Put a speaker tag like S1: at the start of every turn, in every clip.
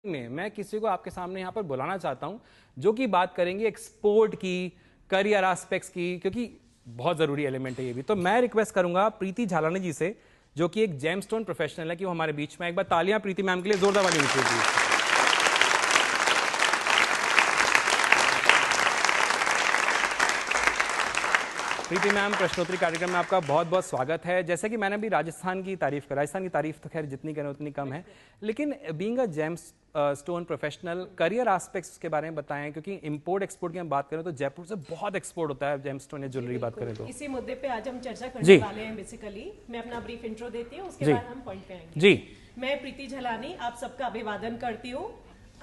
S1: में मैं किसी को आपके सामने यहाँ पर बुलाना चाहता हूँ जो कि बात करेंगे एक्सपोर्ट की, करियर एस्पेक्ट्स की, क्योंकि बहुत जरूरी एलिमेंट है ये भी। तो मैं रिक्वेस्ट करूंगा प्रीति झालानी जी से, जो कि एक जेमस्टोन प्रोफेशनल है, कि वो हमारे बीच में। एक बार तालियां प्रीति मैम के लिए जोरदार वाली नीचे। प्रीति मैम, प्रश्नोत्तरी कार्यक्रम में आपका बहुत बहुत स्वागत है। जैसे कि मैंने अभी राजस्थान की तारीफ तो खैर जितनी करें उतनी कम है, लेकिन being a James stone professional, career aspects के बारे में बताएं, क्योंकि इंपोर्ट एक्सपोर्ट की हम बात करें तो जयपुर से बहुत एक्सपोर्ट होता है जेम्स स्टोन या ज्वेलरी बात करें तो।
S2: इसी मुद्दे पे आज हम चर्चा करने वाले हैं। बेसिकली मैं अपना ब्रीफ इंट्रो देती हूँ, उसके बाद हम पॉइंट पे आएंगे।
S1: जी,
S2: मैं प्रीति झालानी आप सबका अभिवादन करती हूँ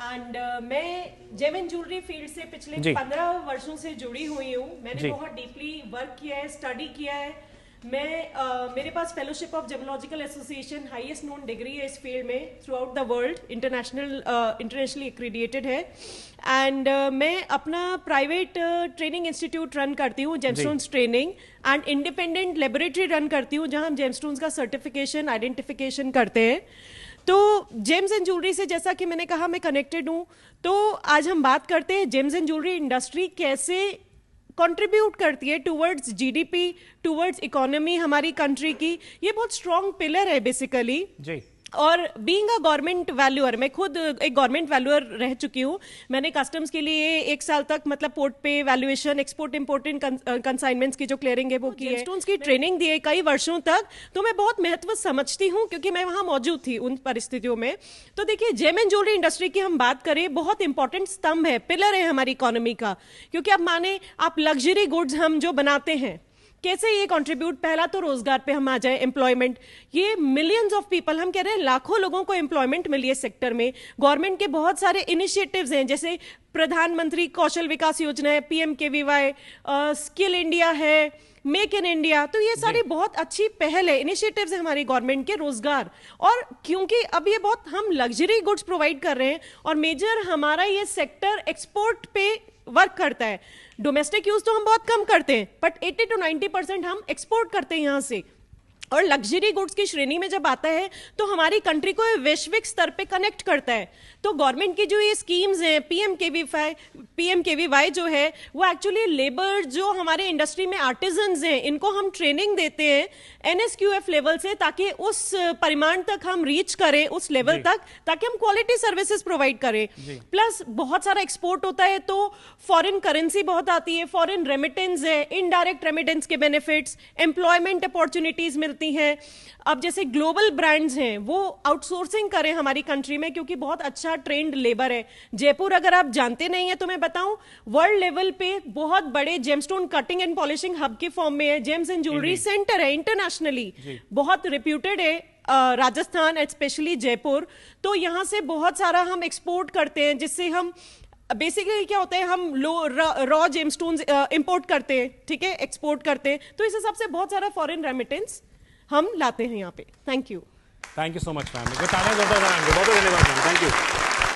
S2: एंड मैं जेम एंड ज्वेलरी फील्ड से पिछले 15 वर्षों से जुड़ी हुई हूँ। मैंने बहुत डीपली वर्क किया है, स्टडी किया है। मैं मेरे पास fellowship of gemmological association, highest known degree है इस फील्ड में throughout the world, internationally accredited है। एंड मैं अपना प्राइवेट ट्रेनिंग इंस्टीट्यूट रन करती हूँ, gemstones training, and independent laboratory run करती हूँ जहाँ हम जेमस्टोन्स का सर्टिफिकेशन, आइडेंटिफिकेशन करते हैं। तो जेम्स एंड ज्वेलरी से, जैसा कि मैंने कहा, मैं कनेक्टेड हूँ। तो आज हम बात करते हैं जेम्स एंड ज्वेलरी इंडस्ट्री कैसे कंट्रीब्यूट करती है टुवर्ड्स जीडीपी, टुवर्ड्स इकोनॉमी हमारी कंट्री की। ये बहुत स्ट्रॉन्ग पिलर है बेसिकली। जी। और बीइंग अ गवर्नमेंट वैल्यूअर, मैं खुद एक गवर्नमेंट वैल्यूअर रह चुकी हूँ। मैंने कस्टम्स के लिए 1 साल तक मतलब पोर्ट पे वैल्यूएशन, एक्सपोर्ट इंपोर्टेंट कंसाइनमेंट्स की जो क्लियरिंग है वो की है, स्टोन्स की ट्रेनिंग दी है कई वर्षों तक। तो मैं बहुत महत्व समझती हूँ क्योंकि मैं वहां मौजूद थी उन परिस्थितियों में। तो देखिए, जेम एंड ज्वेलरी इंडस्ट्री की हम बात करें, बहुत इंपॉर्टेंट स्तंभ है, पिलर है हमारी इकोनॉमी का। क्योंकि अब माने आप लग्जरी गुड्स हम जो बनाते हैं, कैसे ये कंट्रीब्यूट, पहला तो रोजगार पे हम आ जाए, एम्प्लॉयमेंट। ये मिलियंस ऑफ पीपल, हम कह रहे हैं लाखों लोगों को एम्प्लॉयमेंट मिली है सेक्टर में। गवर्नमेंट के बहुत सारे इनिशिएटिव्स हैं, जैसे प्रधानमंत्री कौशल विकास योजना है, PMKVY, स्किल इंडिया है, मेक इन इंडिया। तो ये सारी बहुत अच्छी पहल है, इनिशिएटिव्स है हमारी गवर्नमेंट के रोजगार। और क्योंकि अब ये बहुत हम लग्जरी गुड्स प्रोवाइड कर रहे हैं और मेजर हमारा ये सेक्टर एक्सपोर्ट पे वर्क करता है। डोमेस्टिक यूज तो हम बहुत कम करते हैं, बट 80 to 90% हम एक्सपोर्ट करते हैं यहां से। और लग्जरी गुड्स की श्रेणी में जब आता है तो हमारी कंट्री को वैश्विक स्तर पे कनेक्ट करता है। तो गवर्नमेंट की जो ये स्कीम्स हैं, PMKVY जो है, वो एक्चुअली लेबर जो हमारे इंडस्ट्री में आर्टिजन्स हैं, इनको हम ट्रेनिंग देते हैं NSQF लेवल से, ताकि उस परिमाण तक हम रीच करें, उस लेवल तक, ताकि हम क्वालिटी सर्विसेज प्रोवाइड करें। प्लस बहुत सारा एक्सपोर्ट होता है तो फॉरेन करेंसी बहुत आती है, फॉरेन रेमिटेंस है, इनडायरेक्ट रेमिटेंस के बेनिफिट्स, एम्प्लॉयमेंट अपॉर्चुनिटीज मिलती हैं। अब जैसे ग्लोबल ब्रांड्स हैं, वो आउटसोर्सिंग करें हमारी कंट्री में, क्योंकि बहुत अच्छा ट्रेंड लेबर है। जयपुर, अगर आप जानते नहीं है तो मैं बताऊं, वर्ल्ड लेवल पे बहुत बड़े gemstone cutting and polishing hub के फॉर्म में है, जेम्स एंड ज्वेलरी सेंटर है, इंटरनेशनली बहुत रिप्यूटेड है, राजस्थान स्पेशली जयपुर। तो यहां से बहुत सारा हम एक्सपोर्ट करते हैं, जिससे हम बेसिकली क्या होता है, हम रॉ जेमस्टोन्स इंपोर्ट करते हैं, ठीक है, एक्सपोर्ट करते हैं। तो इस हिसाब से बहुत सारा फॉरेन रेमिटेंस हम लाते हैं यहाँ पे। Thank you so much ma'am.
S1: बहुत धन्यवाद। Thank you.